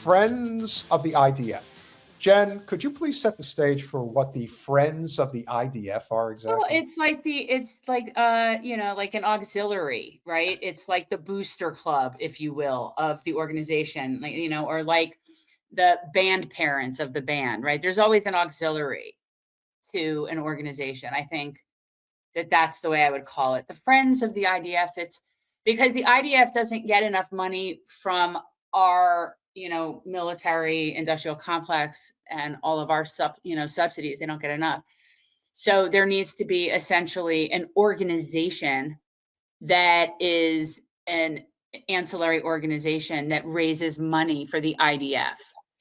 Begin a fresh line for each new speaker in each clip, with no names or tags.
Friends of the IDF. Jen, could you please set the stage for what the Friends of the IDF are exactly?
Well, like an auxiliary, right? It's like the booster club, if you will, of the organization, or like the band parents of the band, right? There's always an auxiliary to an organization. I think that's the way I would call it. The Friends of the IDF, it's because the IDF doesn't get enough money from our, military industrial complex and all of our subsidies. They don't get enough. So there needs to be essentially an organization that is an ancillary organization that raises money for the IDF.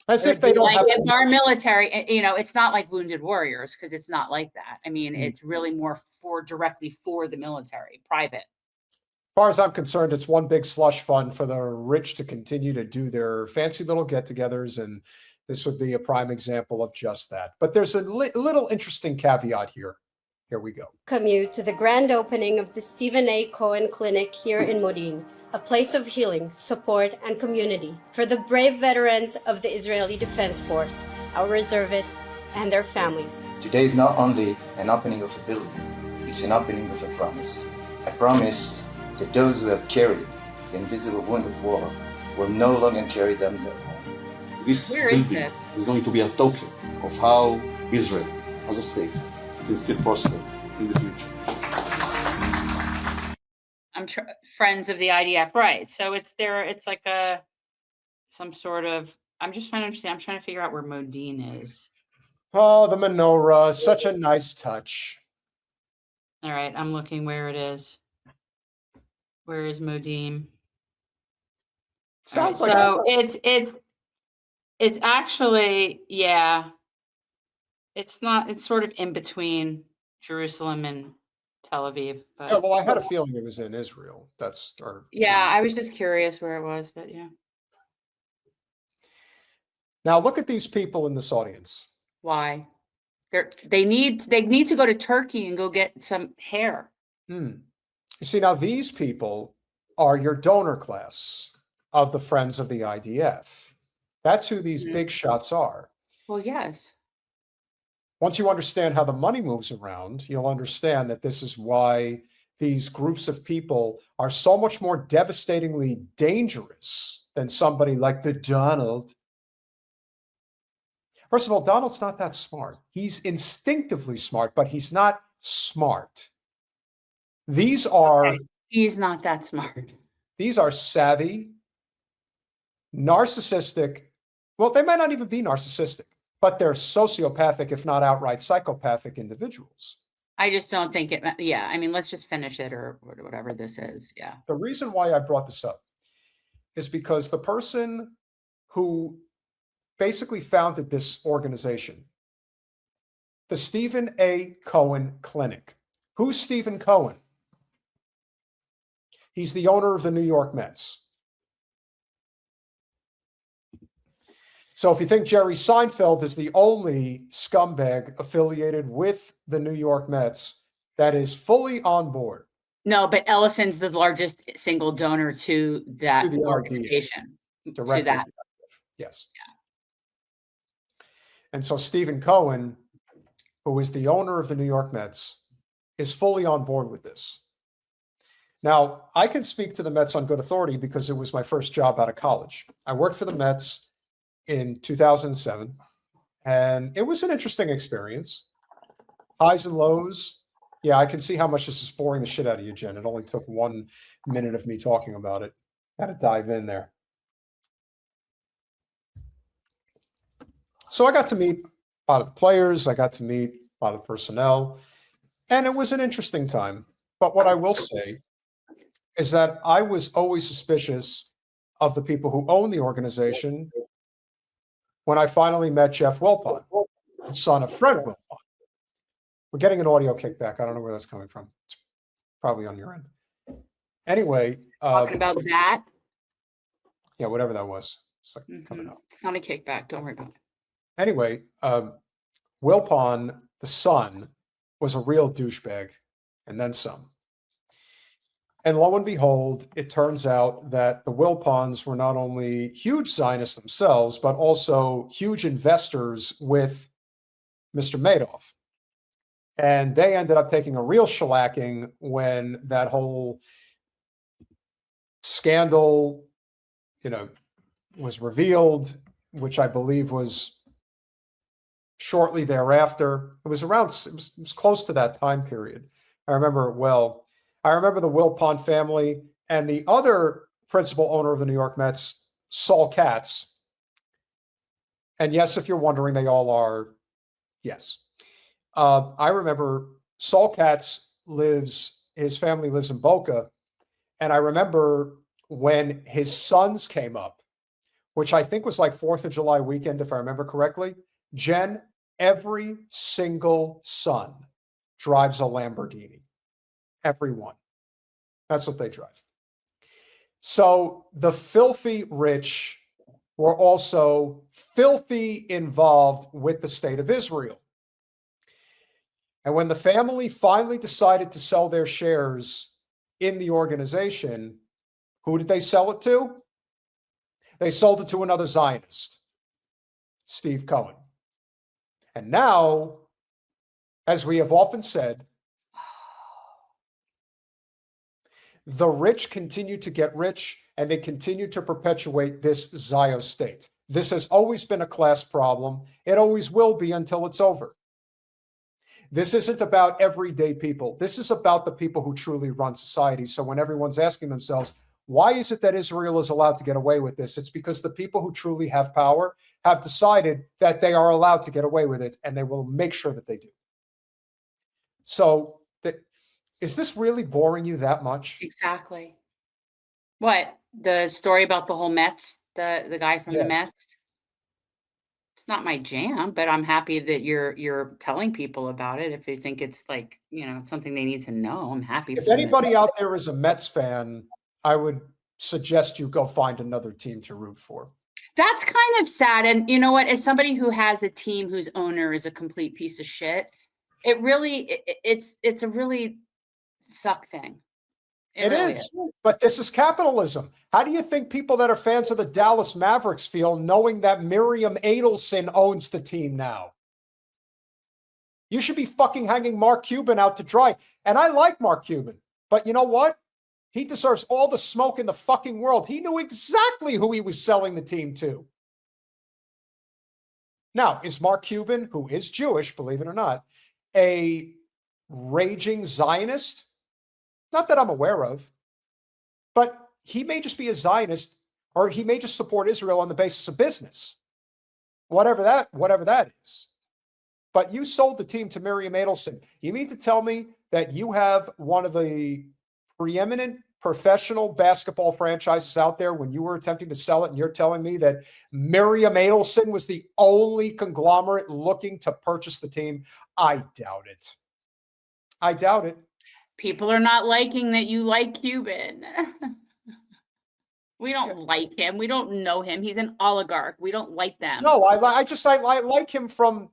As if they don't have
if our military, it's not like Wounded Warriors, because it's not like that. I mean, it's really more directly for the military, private.
As far as I'm concerned, it's one big slush fund for the rich to continue to do their fancy little get-togethers, and this would be a prime example of just that. But there's a little interesting caveat here. Here we go.
Welcome you to the grand opening of the Stephen A. Cohen Clinic here in Modi'in, a place of healing, support, and community for the brave veterans of the Israeli Defense Force, our reservists, and their families.
Today is not only an opening of a building, it's an opening of a promise. A promise that those who have carried the invisible wound of war will no longer carry them alone.
This building is going to be a token of how Israel, as a state, can still prosper in the future.
Friends of the IDF, right? So it's like some sort of. I'm just trying to understand. I'm trying to figure out where Modine is.
Oh, the menorah, such a nice touch.
All right, I'm looking where it is. Where is Modine?
Sounds
like so. It's actually, yeah. It's not. It's sort of in between Jerusalem and Tel Aviv. But
yeah, well, I had a feeling it was in Israel.
I was just curious where it was, but yeah.
Now look at these people in this audience.
Why? They need to go to Turkey and go get some hair.
You see, now these people are your donor class of the Friends of the IDF. That's who these big shots are.
Well, yes.
Once you understand how the money moves around, you'll understand that this is why these groups of people are so much more devastatingly dangerous than somebody like the Donald. First of all, Donald's not that smart. He's instinctively smart, but he's not smart. These are...
Okay. He's not that smart.
These are savvy, narcissistic. Well, they might not even be narcissistic, but they're sociopathic, if not outright psychopathic individuals.
I just don't think it. Yeah, I mean, let's just finish it or whatever this is. Yeah.
The reason why I brought this up is because the person who basically founded this organization, the Stephen A. Cohen Clinic. Who's Stephen Cohen? He's the owner of the New York Mets. So if you think Jerry Seinfeld is the only scumbag affiliated with the New York Mets that is fully on board.
No, but Ellison's the largest single donor to that organization.
Directly to that. Yes. Yeah. And so Stephen Cohen, who is the owner of the New York Mets, is fully on board with this. Now, I can speak to the Mets on good authority because it was my first job out of college. I worked for the Mets in 2007, and it was an interesting experience. Highs and lows. Yeah, I can see how much this is boring the shit out of you, Jen. It only took 1 minute of me talking about it. Had to dive in there. So I got to meet a lot of the players. I got to meet a lot of the personnel, and it was an interesting time. But what I will say is that I was always suspicious of the people who own the organization when I finally met Jeff Wilpon, the son of Fred Wilpon. We're getting an audio kickback. I don't know where that's coming from. It's probably on your end. Anyway.
Talking about that?
Yeah, whatever that was. It's like coming up.
It's not a kickback. Don't worry about it.
Anyway, Wilpon, the son, was a real douchebag, and then some. And lo and behold, it turns out that the Wilpons were not only huge Zionists themselves, but also huge investors with Mr. Madoff. And they ended up taking a real shellacking when that whole scandal, was revealed, which I believe was shortly thereafter. It was close to that time period. I remember it well. I remember the Wilpon family and the other principal owner of the New York Mets, Saul Katz. And yes, if you're wondering, they all are, yes. I remember Saul Katz his family lives in Boca. And I remember when his sons came up, which I think was like 4th of July weekend, if I remember correctly, Jen, every single son drives a Lamborghini. Every one. That's what they drive. So the filthy rich were also filthy involved with the state of Israel. And when the family finally decided to sell their shares in the organization, who did they sell it to? They sold it to another Zionist, Steve Cohen. And now, as we have often said, the rich continue to get rich and they continue to perpetuate this Zio state. This has always been a class problem. It always will be until it's over. This isn't about everyday people. This is about the people who truly run society. So when everyone's asking themselves, why is it that Israel is allowed to get away with this? It's because the people who truly have power have decided that they are allowed to get away with it, and they will make sure that they do. So is this really boring you that much?
Exactly. What? The story about the whole Mets, the guy from the Mets? It's not my jam, but I'm happy that you're telling people about it. If you think it's like, something they need to know, I'm happy.
If anybody out there is a Mets fan, I would suggest you go find another team to root for.
That's kind of sad. And you know what? As somebody who has a team whose owner is a complete piece of shit, it's a really suck thing.
It really is. But this is capitalism. How do you think people that are fans of the Dallas Mavericks feel knowing that Miriam Adelson owns the team now? You should be fucking hanging Mark Cuban out to dry. And I like Mark Cuban, but you know what? He deserves all the smoke in the fucking world. He knew exactly who he was selling the team to. Now, is Mark Cuban, who is Jewish, believe it or not, a raging Zionist? Not that I'm aware of, but he may just be a Zionist, or he may just support Israel on the basis of business. Whatever that is. But you sold the team to Miriam Adelson. You mean to tell me that you have one of the preeminent professional basketball franchises out there when you were attempting to sell it, and you're telling me that Miriam Adelson was the only conglomerate looking to purchase the team? I doubt it. I doubt it.
People are not liking that you like Cuban. We don't like him. We don't know him. He's an oligarch. We don't like them.
No, I like him from,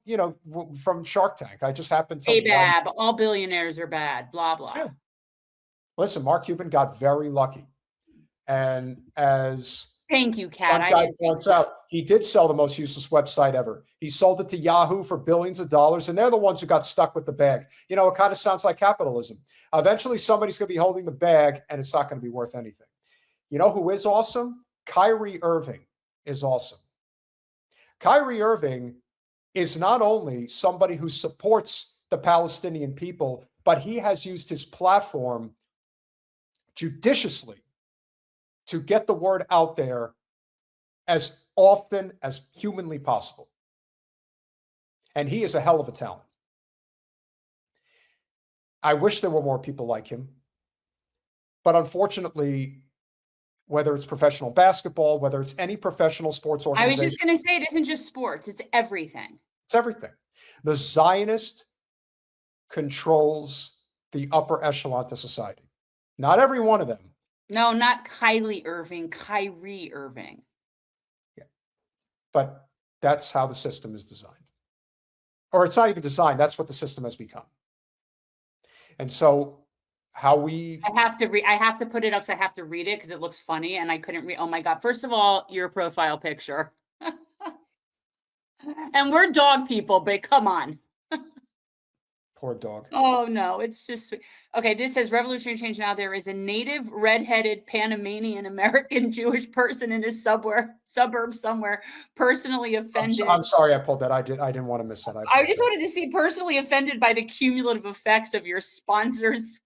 from Shark Tank. I just happen to.
ABAB, all billionaires are bad, blah, blah.
Yeah. Listen, Mark Cuban got very lucky. And as
thank you, Kat.
some guy points out, he did sell the most useless website ever. He sold it to Yahoo for billions of dollars, and they're the ones who got stuck with the bag. It kind of sounds like capitalism. Eventually, somebody's going to be holding the bag, and it's not going to be worth anything. You know who is awesome? Kyrie Irving is awesome. Kyrie Irving is not only somebody who supports the Palestinian people, but he has used his platform judiciously to get the word out there as often as humanly possible. And he is a hell of a talent. I wish there were more people like him. But unfortunately, whether it's professional basketball, whether it's any professional sports organization.
I was just going to say, it isn't just sports. It's everything.
It's everything. The Zionist controls the upper echelon to society. Not every one of them.
No, not Kyrie Irving.
Yeah. But that's how the system is designed. Or it's not even designed. That's what the system has become. And so how we
I have to read. I have to put it up. So I have to read it because it looks funny, and I couldn't read. Oh my god! First of all, your profile picture, and we're dog people, but come on.
poor dog.
Oh no, it's just sweet. Okay. This says revolutionary change. Now there is a native redheaded Panamanian American Jewish person in his suburb somewhere, personally offended.
I'm sorry I pulled that. I didn't want to miss that.
I just wanted to see personally offended by the cumulative effects of your sponsors'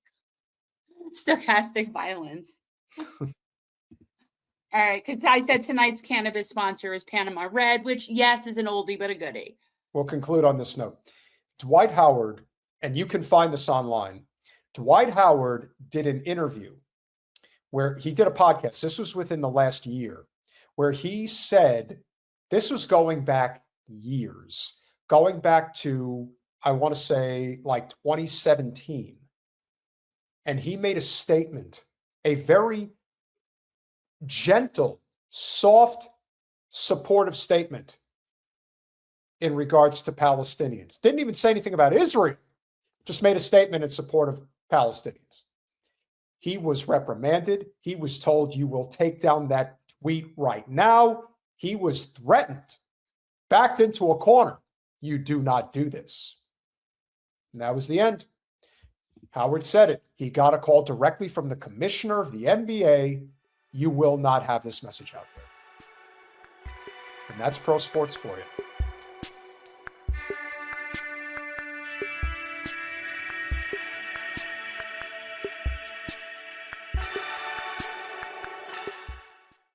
stochastic violence. All right, because I said tonight's cannabis sponsor is Panama Red, which, yes, is an oldie but a goodie.
We'll conclude on this note. Dwight Howard, and you can find this online. Dwight Howard did an interview where he did a podcast. This was within the last year, where he said, this was going back years, going back to, I want to say, like 2017. And he made a statement, a very gentle, soft, supportive statement in regards to Palestinians. Didn't even say anything about Israel, just made a statement in support of Palestinians. He was reprimanded. He was told, you will take down that tweet right now. He was threatened, backed into a corner. You do not do this. And that was the end. Howard said it. He got a call directly from the commissioner of the NBA. You will not have this message out there. And that's pro sports for you.